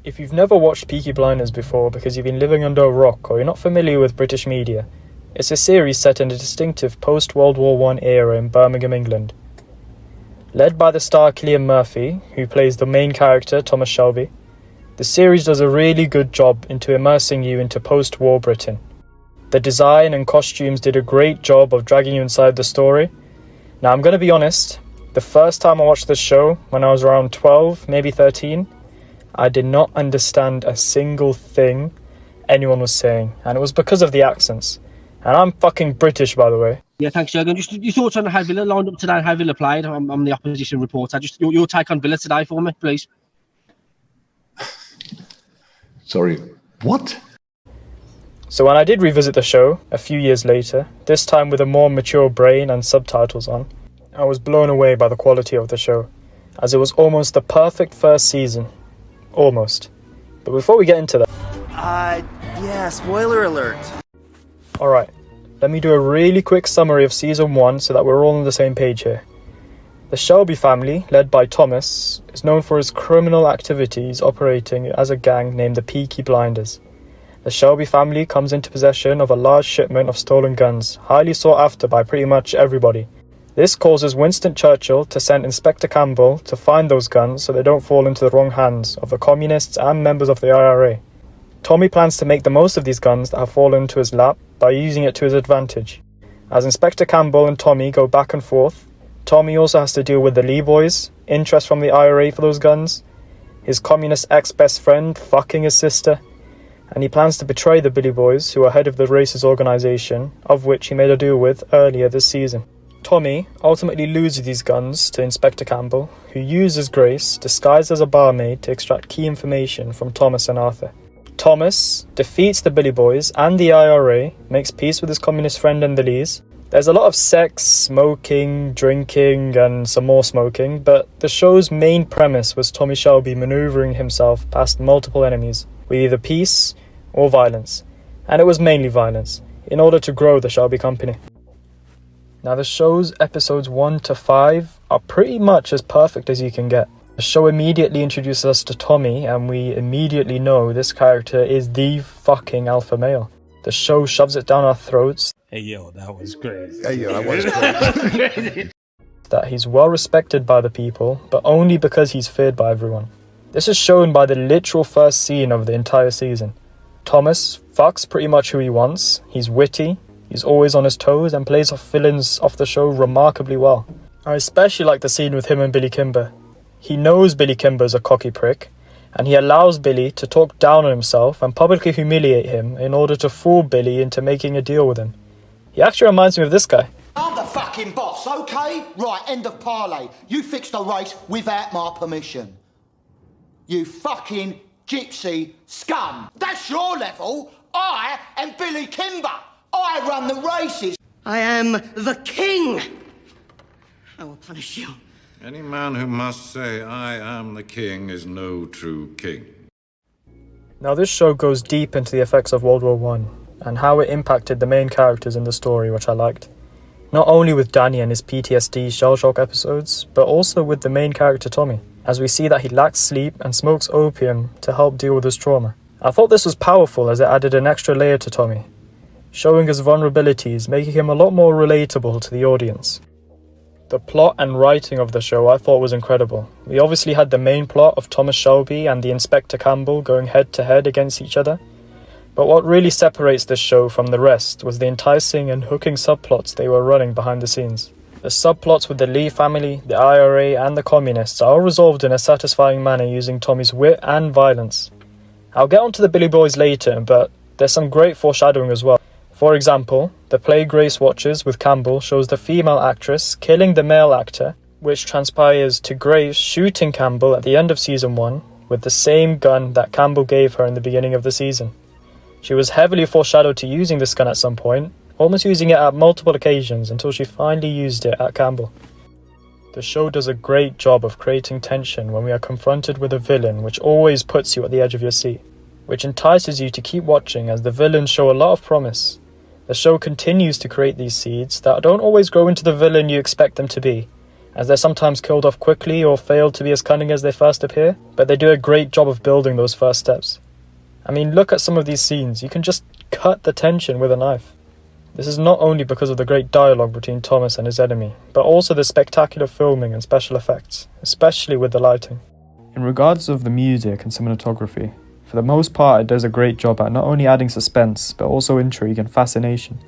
If you've never watched Peaky Blinders before because you've been living under a rock or you're not familiar with British media, it's a series set in a distinctive post-World War I era in Birmingham, England. Led by the star Cillian Murphy, who plays the main character Thomas Shelby, the series does a really good job into immersing you into post-war Britain. The design and costumes did a great job of dragging you inside the story. Now I'm going to be honest, the first time I watched this show, when I was around 12, maybe 13, I did not understand a single thing anyone was saying, and it was because of the accents. And I'm fucking British, by the way. Yeah, thanks, Jürgen. Just your thoughts on how Villa lined up today, how Villa played. I'm the opposition reporter. Just your take on Villa today for me, please. Sorry, what? So when I did revisit the show a few years later, this time with a more mature brain and subtitles on, I was blown away by the quality of the show, as it was almost the perfect first season. Almost. But before we get into that... Yeah, spoiler alert. Alright, let me do a really quick summary of Season 1 so that we're all on the same page here. The Shelby family, led by Thomas, is known for his criminal activities operating as a gang named the Peaky Blinders. The Shelby family comes into possession of a large shipment of stolen guns, highly sought after by pretty much everybody. This causes Winston Churchill to send Inspector Campbell to find those guns so they don't fall into the wrong hands of the communists and members of the IRA. Tommy plans to make the most of these guns that have fallen into his lap by using it to his advantage. As Inspector Campbell and Tommy go back and forth, Tommy also has to deal with the Lee boys, interest from the IRA for those guns, his communist ex-best friend fucking his sister, and he plans to betray the Billy Boys, who are head of the racist organisation, of which he made a deal with earlier this season. Tommy ultimately loses these guns to Inspector Campbell, who uses Grace, disguised as a barmaid, to extract key information from Thomas and Arthur. Thomas defeats the Billy Boys and the IRA, makes peace with his communist friend and the Lees. There's a lot of sex, smoking, drinking, and some more smoking, but the show's main premise was Tommy Shelby manoeuvring himself past multiple enemies with either peace or violence, and it was mainly violence, in order to grow the Shelby company. Now the show's episodes 1 to 5 are pretty much as perfect as you can get. The show immediately introduces us to Tommy, and we immediately know this character is the fucking alpha male. The show shoves it down our throats. Hey yo, that was crazy. Hey, yo, that was crazy. That he's well respected by the people, but only because he's feared by everyone. This is shown by the literal first scene of the entire season. Thomas fucks pretty much who he wants. He's witty, he's always on his toes, and plays off villains off the show remarkably well. I especially like the scene with him and Billy Kimber. He knows Billy Kimber's a cocky prick, and he allows Billy to talk down on himself and publicly humiliate him in order to fool Billy into making a deal with him. He actually reminds me of this guy. I'm the fucking boss, okay? Right, end of parley. You fixed the race without my permission. You fucking gypsy scum. That's your level. I am Billy Kimber. I run the races. I am the king. I will punish you. Any man who must say, I am the king, is no true king. Now this show goes deep into the effects of World War I and how it impacted the main characters in the story, which I liked. Not only with Danny and his PTSD shell shock episodes, but also with the main character Tommy, as we see that he lacks sleep and smokes opium to help deal with his trauma. I thought this was powerful as it added an extra layer to Tommy, showing his vulnerabilities, making him a lot more relatable to the audience. The plot and writing of the show I thought was incredible. We obviously had the main plot of Thomas Shelby and the Inspector Campbell going head to head against each other, but what really separates this show from the rest was the enticing and hooking subplots they were running behind the scenes. The subplots with the Lee family, the IRA and the communists are all resolved in a satisfying manner using Tommy's wit and violence. I'll get onto the Billy Boys later, but there's some great foreshadowing as well. For example, the play Grace watches with Campbell shows the female actress killing the male actor, which transpires to Grace shooting Campbell at the end of Season 1 with the same gun that Campbell gave her in the beginning of the season. She was heavily foreshadowed to using this gun at some point, almost using it at multiple occasions until she finally used it at Campbell. The show does a great job of creating tension when we are confronted with a villain, which always puts you at the edge of your seat, which entices you to keep watching as the villains show a lot of promise. The show continues to create these seeds that don't always grow into the villain you expect them to be, as they're sometimes killed off quickly or fail to be as cunning as they first appear, but they do a great job of building those first steps. I mean, look at some of these scenes, you can just cut the tension with a knife. This is not only because of the great dialogue between Thomas and his enemy, but also the spectacular filming and special effects, especially with the lighting. In regards of the music and cinematography, for the most part it does a great job at not only adding suspense, but also intrigue and fascination.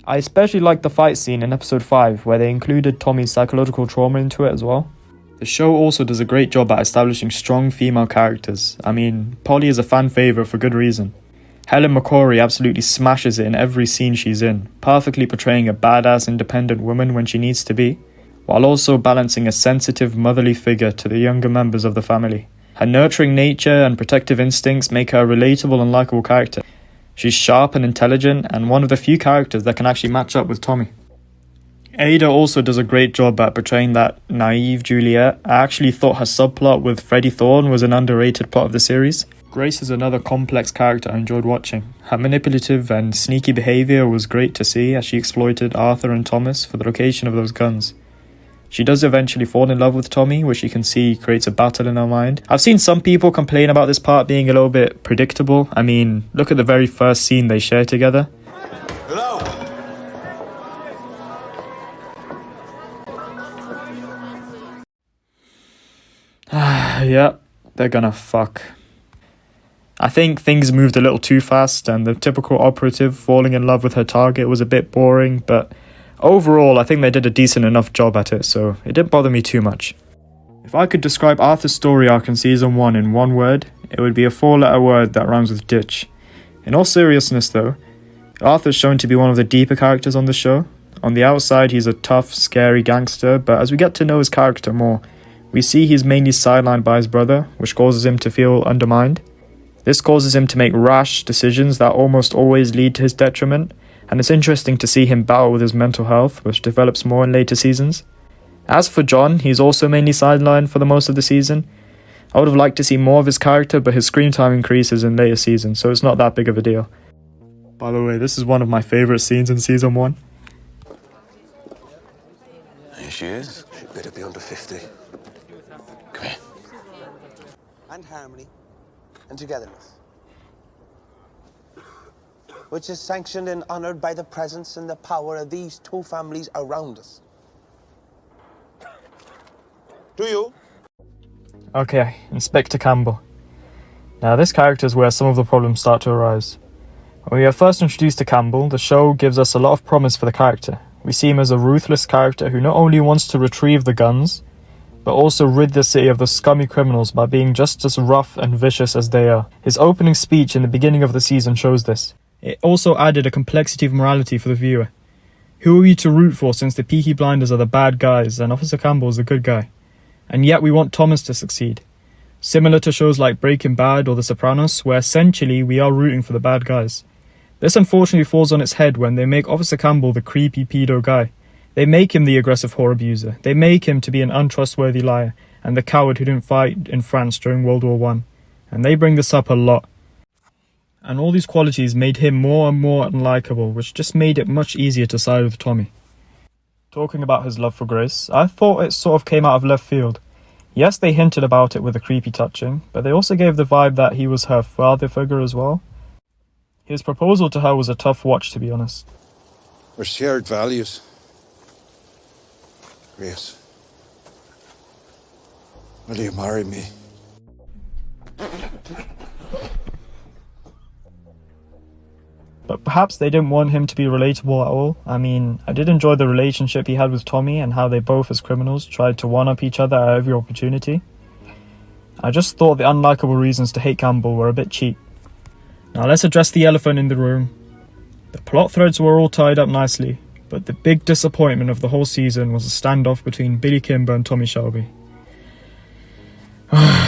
I especially like the fight scene in episode 5 where they included Tommy's psychological trauma into it as well. The show also does a great job at establishing strong female characters. I mean, Polly is a fan favourite for good reason. Helen McCrory absolutely smashes it in every scene she's in, perfectly portraying a badass independent woman when she needs to be, while also balancing a sensitive motherly figure to the younger members of the family. Her nurturing nature and protective instincts make her a relatable and likeable character. She's sharp and intelligent, and one of the few characters that can actually match up with Tommy. Ada also does a great job at portraying that naive Juliet. I actually thought her subplot with Freddie Thorne was an underrated plot of the series. Grace is another complex character I enjoyed watching. Her manipulative and sneaky behaviour was great to see as she exploited Arthur and Thomas for the location of those guns. She does eventually fall in love with Tommy, which you can see creates a battle in her mind. I've seen some people complain about this part being a little bit predictable. I mean, look at the very first scene they share together. Hello. Yep, they're gonna fuck. I think things moved a little too fast and the typical operative falling in love with her target was a bit boring, but overall I think they did a decent enough job at it, so it didn't bother me too much. If I could describe Arthur's story arc in season 1 in one word, it would be a 4-letter word that rhymes with ditch. In all seriousness though, Arthur's shown to be one of the deeper characters on the show. On the outside he's a tough, scary gangster, but as we get to know his character more, we see he's mainly sidelined by his brother, which causes him to feel undermined. This causes him to make rash decisions that almost always lead to his detriment, and it's interesting to see him battle with his mental health, which develops more in later seasons. As for John, he's also mainly sidelined for the most of the season. I would have liked to see more of his character, but his screen time increases in later seasons, so it's not that big of a deal. By the way, this is one of my favourite scenes in season 1. Here she is. She better be under 50. Come here. And harmony. And togetherness, which is sanctioned and honoured by the presence and the power of these two families around us. Do you? Okay, Inspector Campbell. Now this character is where some of the problems start to arise. When we are first introduced to Campbell, the show gives us a lot of promise for the character. We see him as a ruthless character who not only wants to retrieve the guns, but also rid the city of the scummy criminals by being just as rough and vicious as they are. His opening speech in the beginning of the season shows this. It also added a complexity of morality for the viewer. Who are we to root for since the Peaky Blinders are the bad guys and Officer Campbell is the good guy? And yet we want Thomas to succeed. Similar to shows like Breaking Bad or The Sopranos, where essentially we are rooting for the bad guys. This unfortunately falls on its head when they make Officer Campbell the creepy pedo guy. They make him the aggressive whore abuser. They make him to be an untrustworthy liar and the coward who didn't fight in France during World War I. And they bring this up a lot. And all these qualities made him more and more unlikable, which just made it much easier to side with Tommy. Talking about his love for Grace, I thought it sort of came out of left field. Yes, they hinted about it with the creepy touching, but they also gave the vibe that he was her father figure as well. His proposal to her was a tough watch, to be honest. We're shared values. Grace, will you marry me? But perhaps they didn't want him to be relatable at all. I mean, I did enjoy the relationship he had with Tommy and how they both as criminals tried to one-up each other at every opportunity. I just thought the unlikable reasons to hate Campbell were a bit cheap. Now let's address the elephant in the room. The plot threads were all tied up nicely, but the big disappointment of the whole season was a standoff between Billy Kimber and Tommy Shelby.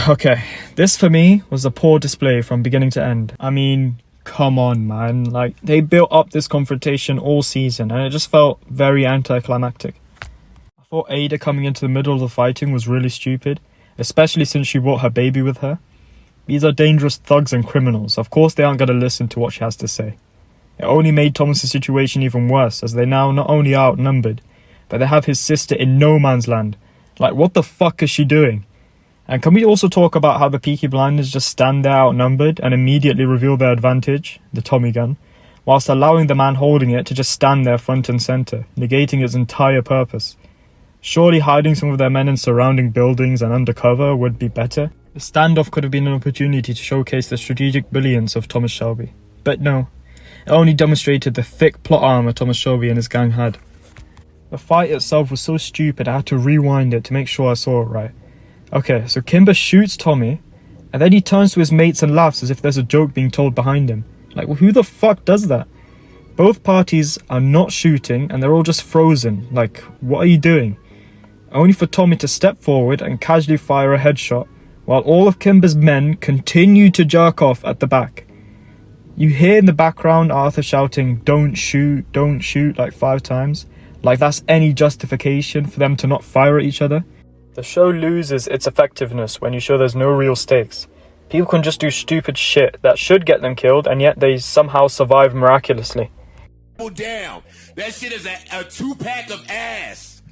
Okay, this for me was a poor display from beginning to end. I mean, come on man, like they built up this confrontation all season and it just felt very anticlimactic. I thought Ada coming into the middle of the fighting was really stupid, especially since she brought her baby with her. These are dangerous thugs and criminals, of course they aren't going to listen to what she has to say. It only made Thomas' situation even worse, as they now not only are outnumbered, but they have his sister in no man's land. Like, what the fuck is she doing? And can we also talk about how the Peaky Blinders just stand there outnumbered and immediately reveal their advantage, the Tommy gun, whilst allowing the man holding it to just stand there front and centre, negating its entire purpose? Surely hiding some of their men in surrounding buildings and undercover would be better. The standoff could have been an opportunity to showcase the strategic brilliance of Thomas Shelby. But no, it only demonstrated the thick plot armour Thomas Shelby and his gang had. The fight itself was so stupid I had to rewind it to make sure I saw it right. Okay, so Kimber shoots Tommy, and then he turns to his mates and laughs as if there's a joke being told behind him. Like, well, who the fuck does that? Both parties are not shooting and they're all just frozen. Like, what are you doing? Only for Tommy to step forward and casually fire a headshot, while all of Kimber's men continue to jerk off at the back. You hear in the background Arthur shouting, don't shoot, like 5 times. Like that's any justification for them to not fire at each other. The show loses its effectiveness when you show there's no real stakes. People can just do stupid shit that should get them killed, and yet they somehow survive miraculously. Down. That shit is a 2-pack of ass.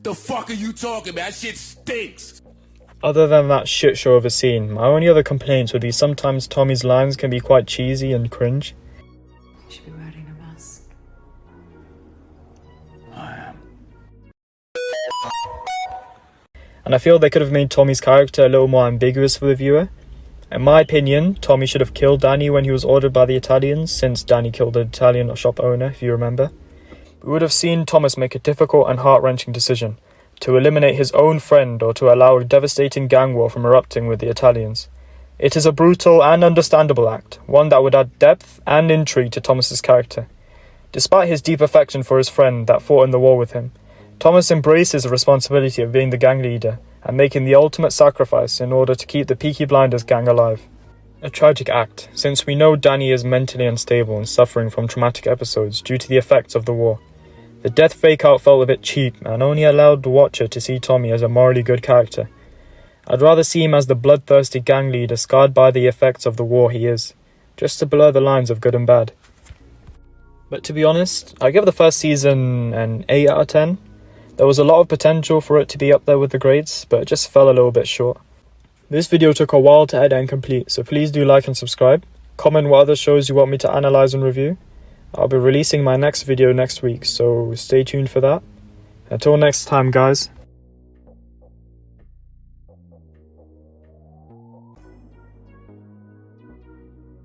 The fuck are you talking about? That shit stinks. Other than that shit show of a scene, my only other complaints would be sometimes Tommy's lines can be quite cheesy and cringe. You should be wearing a mask. I am. And I feel they could have made Tommy's character a little more ambiguous for the viewer. In my opinion, Tommy should have killed Danny when he was ordered by the Italians, since Danny killed the Italian shop owner, if you remember. We would have seen Thomas make a difficult and heart-wrenching decision, to eliminate his own friend or to allow a devastating gang war from erupting with the Italians. It is a brutal and understandable act, one that would add depth and intrigue to Thomas's character. Despite his deep affection for his friend that fought in the war with him, Thomas embraces the responsibility of being the gang leader and making the ultimate sacrifice in order to keep the Peaky Blinders gang alive. A tragic act, since we know Danny is mentally unstable and suffering from traumatic episodes due to the effects of the war. The death fake-out felt a bit cheap and only allowed the watcher to see Tommy as a morally good character. I'd rather see him as the bloodthirsty gang leader scarred by the effects of the war he is, just to blur the lines of good and bad. But to be honest, I give the first season an 8 out of 10. There was a lot of potential for it to be up there with the grades, but it just fell a little bit short. This video took a while to edit and complete, so please do like and subscribe. Comment what other shows you want me to analyse and review. I'll be releasing my next video next week, so stay tuned for that. Until next time, guys.